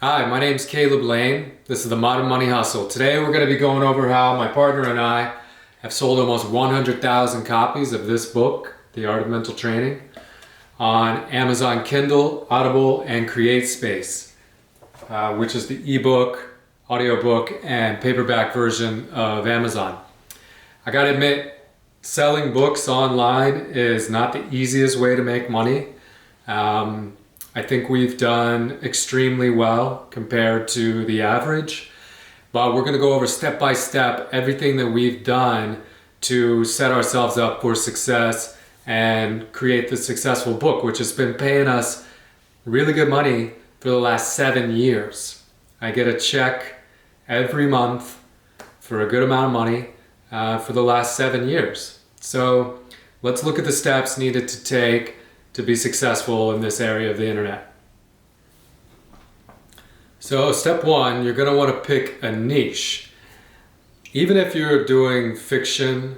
Hi, my name's Caleb Lane. This is the Modern Money Hustle. Today we're going to be going over how my partner and I have sold almost 100,000 copies of this book, The Art of Mental Training, on Amazon Kindle, Audible, and CreateSpace, which is the ebook, audiobook, and paperback version of Amazon. I gotta admit, selling books online is not the easiest way to make money. I think we've done extremely well compared to the average, but we're going to go over step by step everything that we've done to set ourselves up for success and create this successful book, which has been paying us really good money for the last 7 years. I get a check every month for a good amount of money for the last 7 years. So let's look at the steps needed to take to be successful in this area of the internet. So step one, you're going to want to pick a niche. Even if you're doing fiction,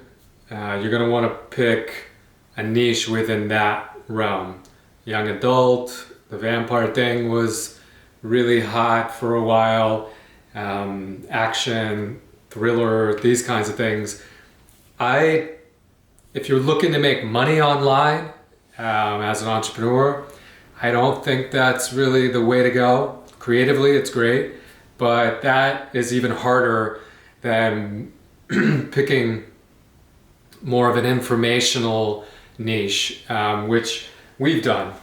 you're going to want to pick a niche within that realm. Young adult, the vampire thing was really hot for a while. Action, thriller, these kinds of things. If you're looking to make money online, as an entrepreneur, I don't think that's really the way to go. Creatively, it's great, but that is even harder than picking more of an informational niche, which we've done.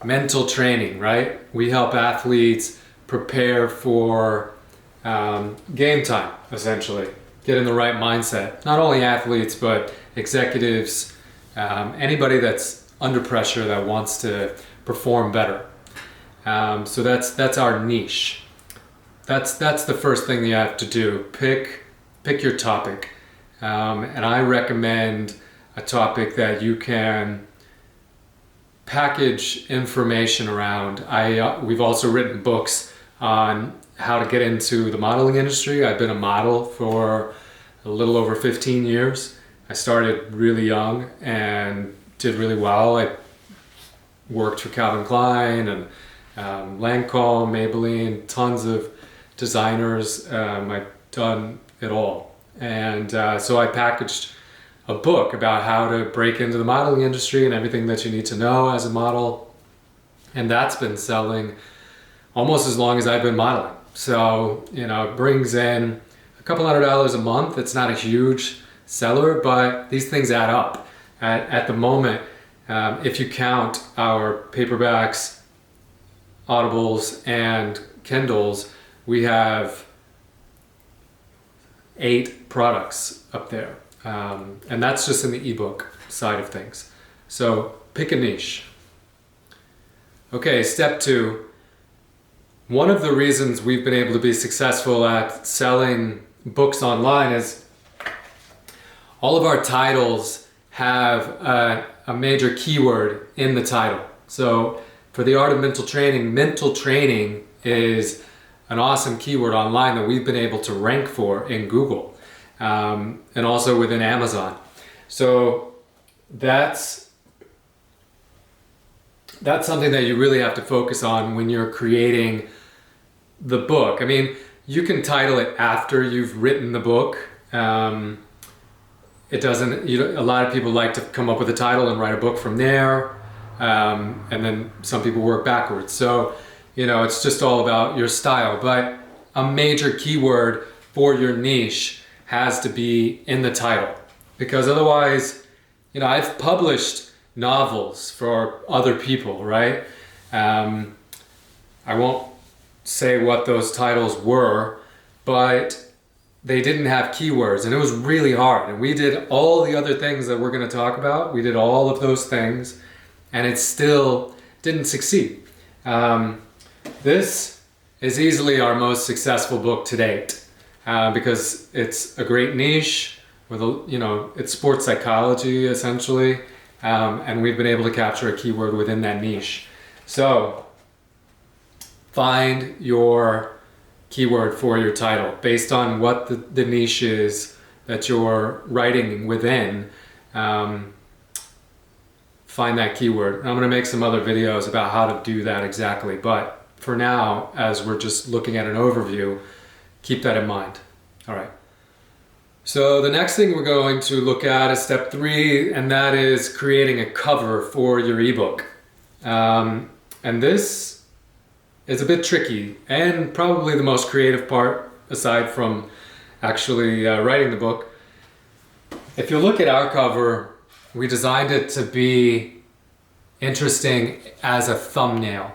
Mental training, right? We help athletes prepare for game time, essentially. Get in the right mindset. Not only athletes, but executives, anybody that's under pressure that wants to perform better. So that's our niche. That's the first thing you have to do. Pick your topic, and I recommend a topic that you can package information around. We've also written books on how to get into the modeling industry. I've been a model for a little over 15 years. I started really young and did really well. I worked for Calvin Klein and Lancome, Maybelline, tons of designers. I've done it all. And so I packaged a book about how to break into the modeling industry and everything that you need to know as a model. And that's been selling almost as long as I've been modeling. So, it brings in a couple $100 a month. It's not a huge seller, but these things add up. At the moment, if you count our paperbacks, Audibles, and Kindles, we have 8 products up there. And that's just in the ebook side of things. So pick a niche. Okay, step 2. One of the reasons we've been able to be successful at selling books online is all of our titles have a major keyword in the title. So for the art of mental training is an awesome keyword online that we've been able to rank for in Google, and also within Amazon. So that's something that you really have to focus on when you're creating the book. I mean, you can title it after you've written the book. It doesn't, a lot of people like to come up with a title and write a book from there. And then some people work backwards. So, it's just all about your style. But a major keyword for your niche has to be in the title. Because otherwise, I've published novels for other people, right? I won't say what those titles were, but they didn't have keywords, and it was really hard. And we did all the other things that we're going to talk about. We did all of those things, and it still didn't succeed. This is easily our most successful book to date, because it's a great niche with it's sports psychology essentially, and we've been able to capture a keyword within that niche. So find your keyword for your title based on what the niche is that you're writing within. Find that keyword. I'm going to make some other videos about how to do that exactly, but for now, as we're just looking at an overview, keep that in mind. All right. So the next thing we're going to look at is step 3, and that is creating a cover for your ebook. And this is a bit tricky and probably the most creative part aside from actually writing the book. If you look at our cover, we designed it to be interesting as a thumbnail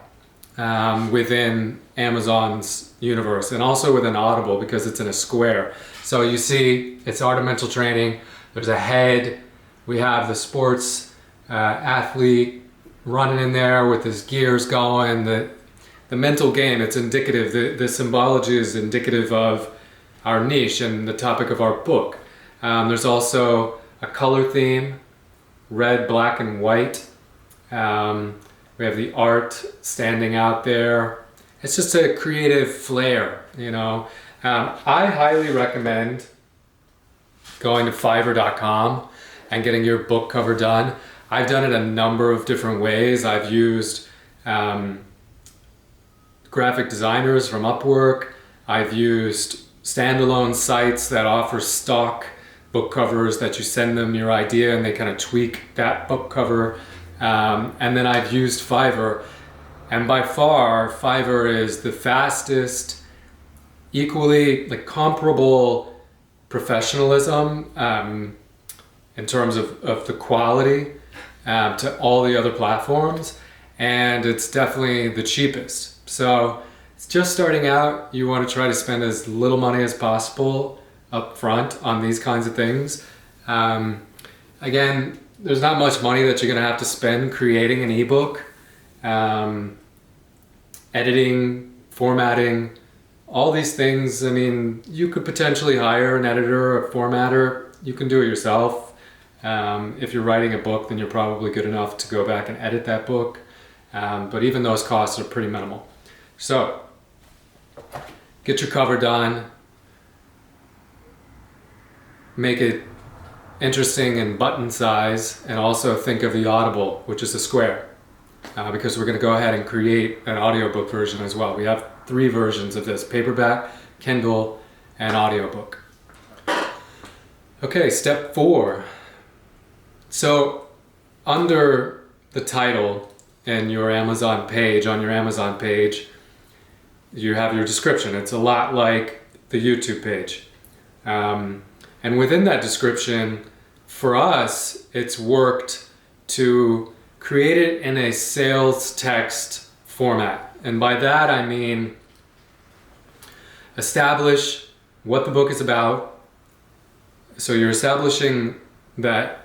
within Amazon's universe, and also within Audible because it's in a square. So you see it's ornamental training, there's a head, we have the sports athlete running in there with his gears going, the mental game, it's indicative, the symbology is indicative of our niche and the topic of our book. There's also a color theme, red, black, and white. We have the art standing out there. It's just a creative flair, you know. I highly recommend going to Fiverr.com and getting your book cover done. I've done it a number of different ways. I've used graphic designers from Upwork. I've used standalone sites that offer stock book covers that you send them your idea and they kind of tweak that book cover. And then I've used Fiverr, and by far Fiverr is the fastest, equally comparable professionalism in terms of the quality to all the other platforms, and it's definitely the cheapest. So it's just starting out. You want to try to spend as little money as possible up front on these kinds of things. Again, there's not much money that you're going to have to spend creating an ebook, editing, formatting, all these things. I mean, you could potentially hire an editor or a formatter. You can do it yourself. If you're writing a book, then you're probably good enough to go back and edit that book. But even those costs are pretty minimal. So, get your cover done. Make it interesting in button size, and also think of the Audible, which is a square, because we're going to go ahead and create an audiobook version as well. We have 3 versions of this: paperback, Kindle, and audiobook. Okay, step 4. So under the title and your Amazon page, on your Amazon page, you have your description. It's a lot like the YouTube page. And within that description, for us, it's worked to create it in a sales text format. And by that, I mean establish what the book is about. So you're establishing that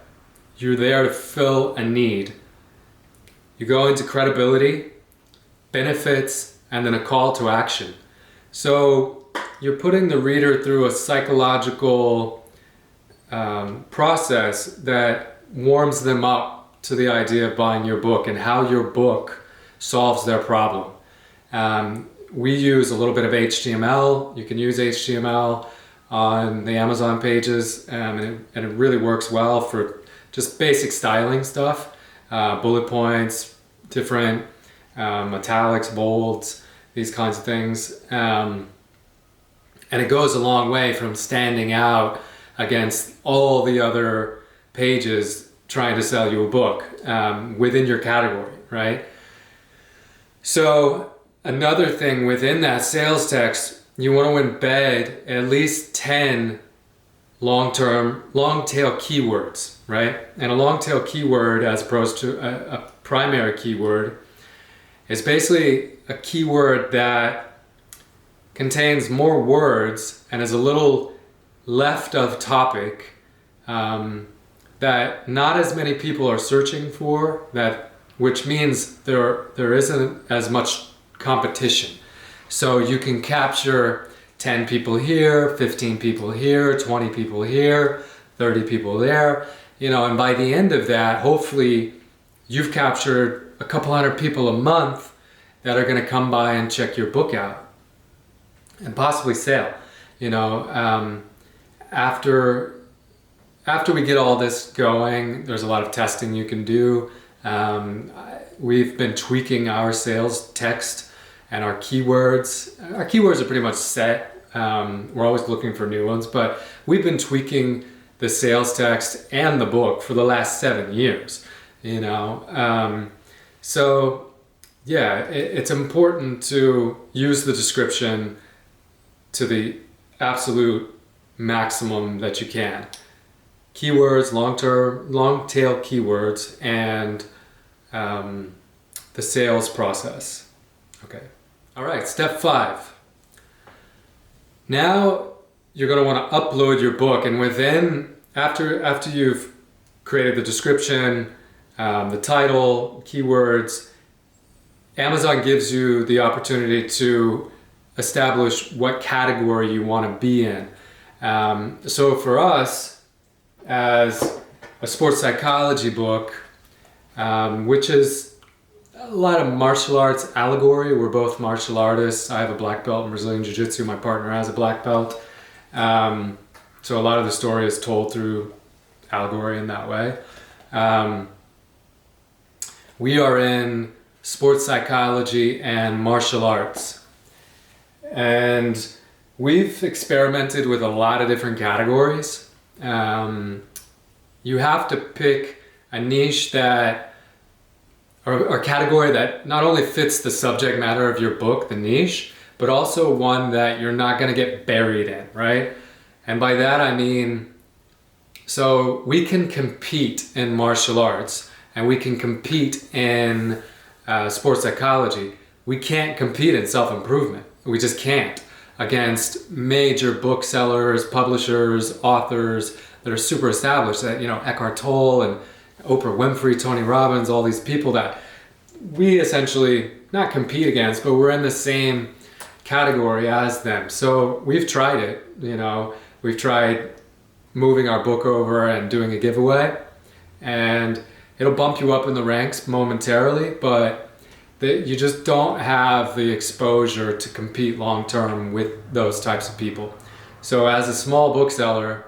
you're there to fill a need. You go into credibility, benefits, and then a call to action. So you're putting the reader through a psychological process that warms them up to the idea of buying your book and how your book solves their problem. We use a little bit of HTML. You can use HTML on the Amazon pages, and it really works well for just basic styling stuff, bullet points, different italics, bolds, these kinds of things. And it goes a long way from standing out against all the other pages trying to sell you a book within your category, right? So another thing within that sales text, you want to embed at least 10 long tail keywords, right? And a long tail keyword, as opposed to a primary keyword, is basically a keyword that contains more words and is a little left of topic that not as many people are searching for, which means there isn't as much competition. So you can capture 10 people here, 15 people here, 20 people here, 30 people there, and by the end of that, hopefully you've captured a couple hundred people a month that are going to come by and check your book out and possibly sell. After we get all this going, there's a lot of testing you can do. We've been tweaking our sales text and our keywords. Our keywords are pretty much set. We're always looking for new ones, but we've been tweaking the sales text and the book for the last 7 years, you know. So yeah, it's important to use the description to the absolute maximum that you can. Keywords, long tail keywords, and the sales process. Okay. All right, step 5. Now you're going to want to upload your book, and after you've created the description, the title, keywords, Amazon gives you the opportunity to establish what category you want to be in. So for us, as a sports psychology book, which is a lot of martial arts allegory. We're both martial artists. I have a black belt in Brazilian Jiu-Jitsu. My partner has a black belt. So a lot of the story is told through allegory in that way. We are in sports psychology and martial arts. And we've experimented with a lot of different categories. You have to pick a niche or category that not only fits the subject matter of your book, the niche, but also one that you're not going to get buried in, right? And by that I mean, so we can compete in martial arts and we can compete in sports psychology. We can't compete in self-improvement. We just can't, against major booksellers, publishers, authors that are super established, that, you know, Eckhart Tolle and Oprah Winfrey, Tony Robbins, all these people that we essentially not compete against, but we're in the same category as them. So we've tried it, you know, we've tried moving our book over and doing a giveaway, and it'll bump you up in the ranks momentarily, but you just don't have the exposure to compete long-term with those types of people. So as a small bookseller,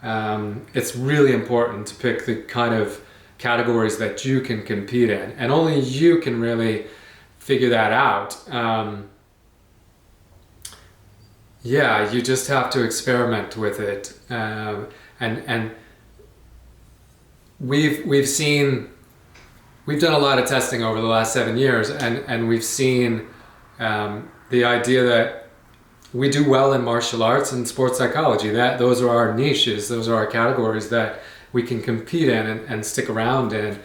it's really important to pick the kind of categories that you can compete in, and only you can really figure that out. Yeah, you just have to experiment with it, and we've done a lot of testing over the last 7 years, and we've seen the idea that we do well in martial arts and sports psychology. Those are our niches, those are our categories that we can compete in and stick around in.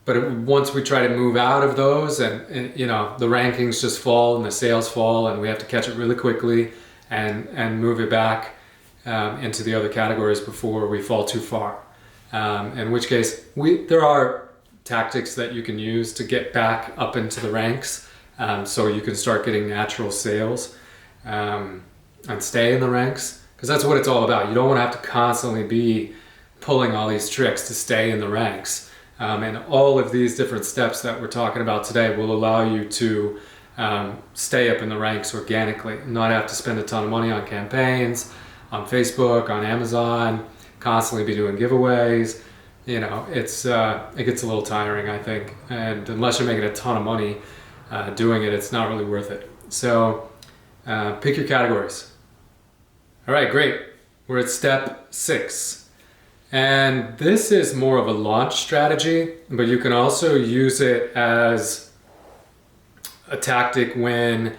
But once we try to move out of those, and you know, the rankings just fall and the sales fall, and we have to catch it really quickly and move it back into the other categories before we fall too far. In which case, there are tactics that you can use to get back up into the ranks, so you can start getting natural sales and stay in the ranks, because that's what it's all about. You don't want to have to constantly be pulling all these tricks to stay in the ranks. And all of these different steps that we're talking about today will allow you to stay up in the ranks organically, not have to spend a ton of money on campaigns, on Facebook, on Amazon, constantly be doing giveaways. You know, it gets a little tiring, I think, and unless you're making a ton of money doing it, it's not really worth it. So pick your categories. All right, great. We're at step 6. And this is more of a launch strategy, but you can also use it as a tactic when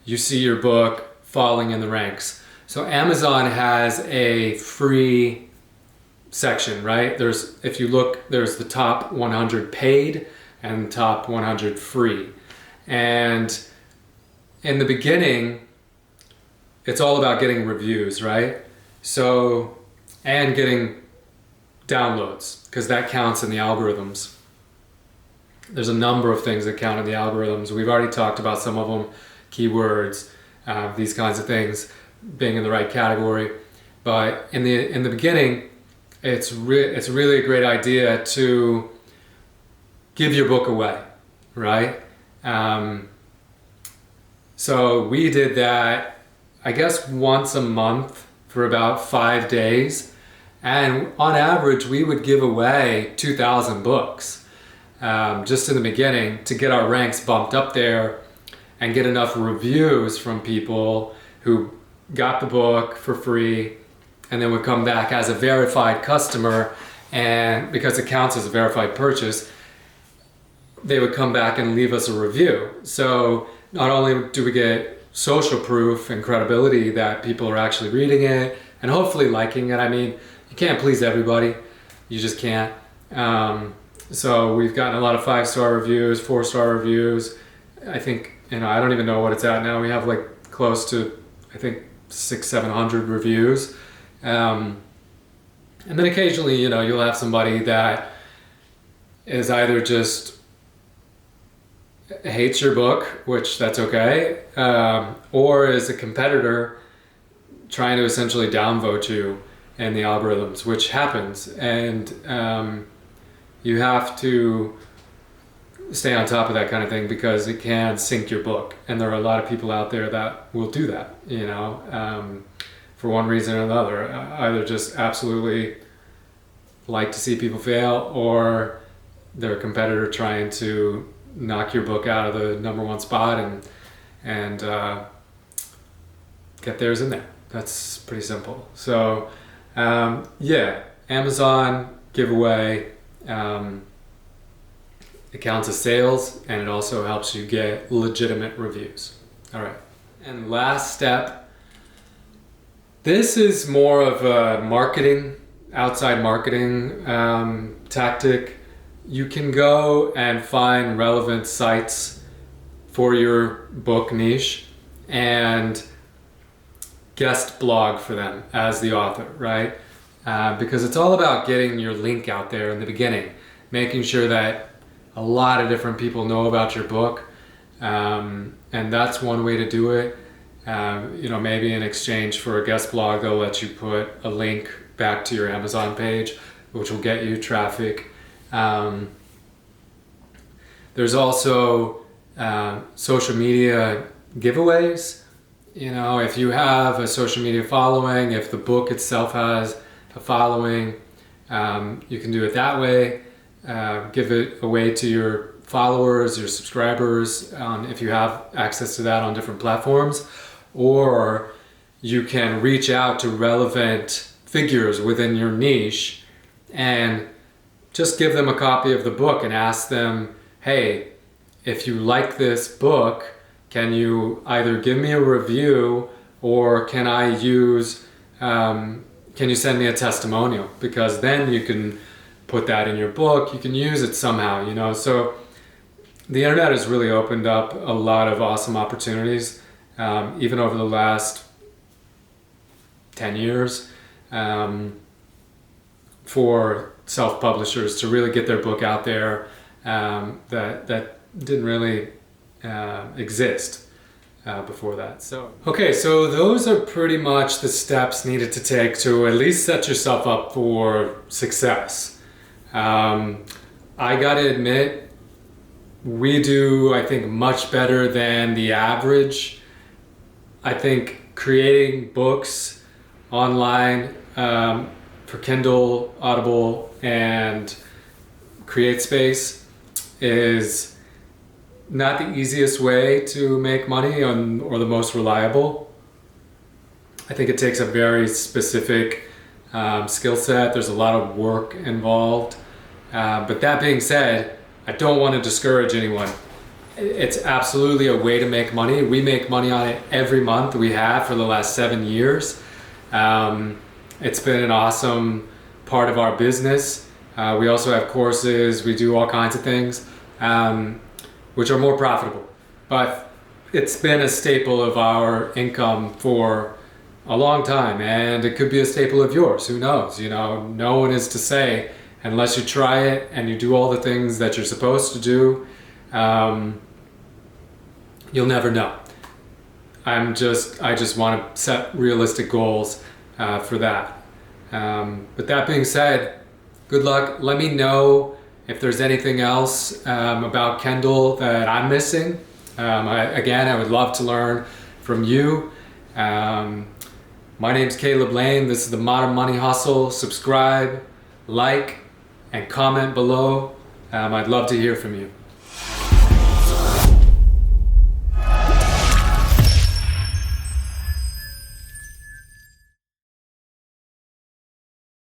you see your book falling in the ranks. So Amazon has a free section, right? If you look, there's the top 100 paid and top 100 free. And in the beginning, it's all about getting reviews, right? So, and getting downloads, because that counts in the algorithms. There's a number of things that count in the algorithms. We've already talked about some of them, keywords, these kinds of things, being in the right category. But in the beginning, it's really a great idea to give your book away, right? So we did that, I guess, once a month for about 5 days. And on average, we would give away 2,000 books. just in the beginning to get our ranks bumped up there and get enough reviews from people who got the book for free and then would come back as a verified customer, and because it counts as a verified purchase, they would come back and leave us a review. So not only do we get social proof and credibility that people are actually reading it and hopefully liking it. I mean, you can't please everybody. You just can't. So we've gotten a lot of 5-star reviews, 4-star reviews. I think, I don't even know what it's at now. We have like close to, I think, 600-700 reviews. And then occasionally, you'll have somebody that is either just hates your book, which that's okay, or is a competitor trying to essentially downvote you in the algorithms, which happens. And you have to stay on top of that kind of thing because it can sink your book. And there are a lot of people out there that will do that, for one reason or another. Either just absolutely like to see people fail, or they're a competitor trying to knock your book out of the #1 spot and get theirs in there. That's pretty simple. So Amazon giveaway, it counts as sales, and it also helps you get legitimate reviews. All right, and last step, this is more of a outside marketing tactic. You can go and find relevant sites for your book niche and guest blog for them as the author, right? Because it's all about getting your link out there in the beginning, making sure that a lot of different people know about your book. And that's one way to do it. Maybe in exchange for a guest blog, they'll let you put a link back to your Amazon page, which will get you traffic. There's also social media giveaways. If you have a social media following, if the book itself has a following, you can do it that way. Give it away to your followers, your subscribers, if you have access to that on different platforms. Or you can reach out to relevant figures within your niche and just give them a copy of the book and ask them, hey, if you like this book, can you either give me a review, or can you send me a testimonial? Because then you can put that in your book, you can use it somehow, So the internet has really opened up a lot of awesome opportunities, even over the last 10 years, for self-publishers to really get their book out there, that didn't really exist before that. So those are pretty much the steps needed to take to at least set yourself up for success. I gotta admit, we do, I think, much better than the average. I think creating books online for Kindle, Audible, and CreateSpace is not the easiest way to make money or the most reliable. I think it takes a very specific skill set. There's a lot of work involved. But that being said, I don't want to discourage anyone. It's absolutely a way to make money. We make money on it every month. We have for the last 7 years. It's been an awesome part of our business. We also have courses. We do all kinds of things, which are more profitable. But it's been a staple of our income for a long time, and it could be a staple of yours. Who knows? No one is to say unless you try it and you do all the things that you're supposed to do. You'll never know. I just want to set realistic goals for that. But that being said, good luck. Let me know if there's anything else about Kindle that I'm missing. I would love to learn from you. My name's Caleb Lane. This is the Modern Money Hustle. Subscribe, like, and comment below. I'd love to hear from you.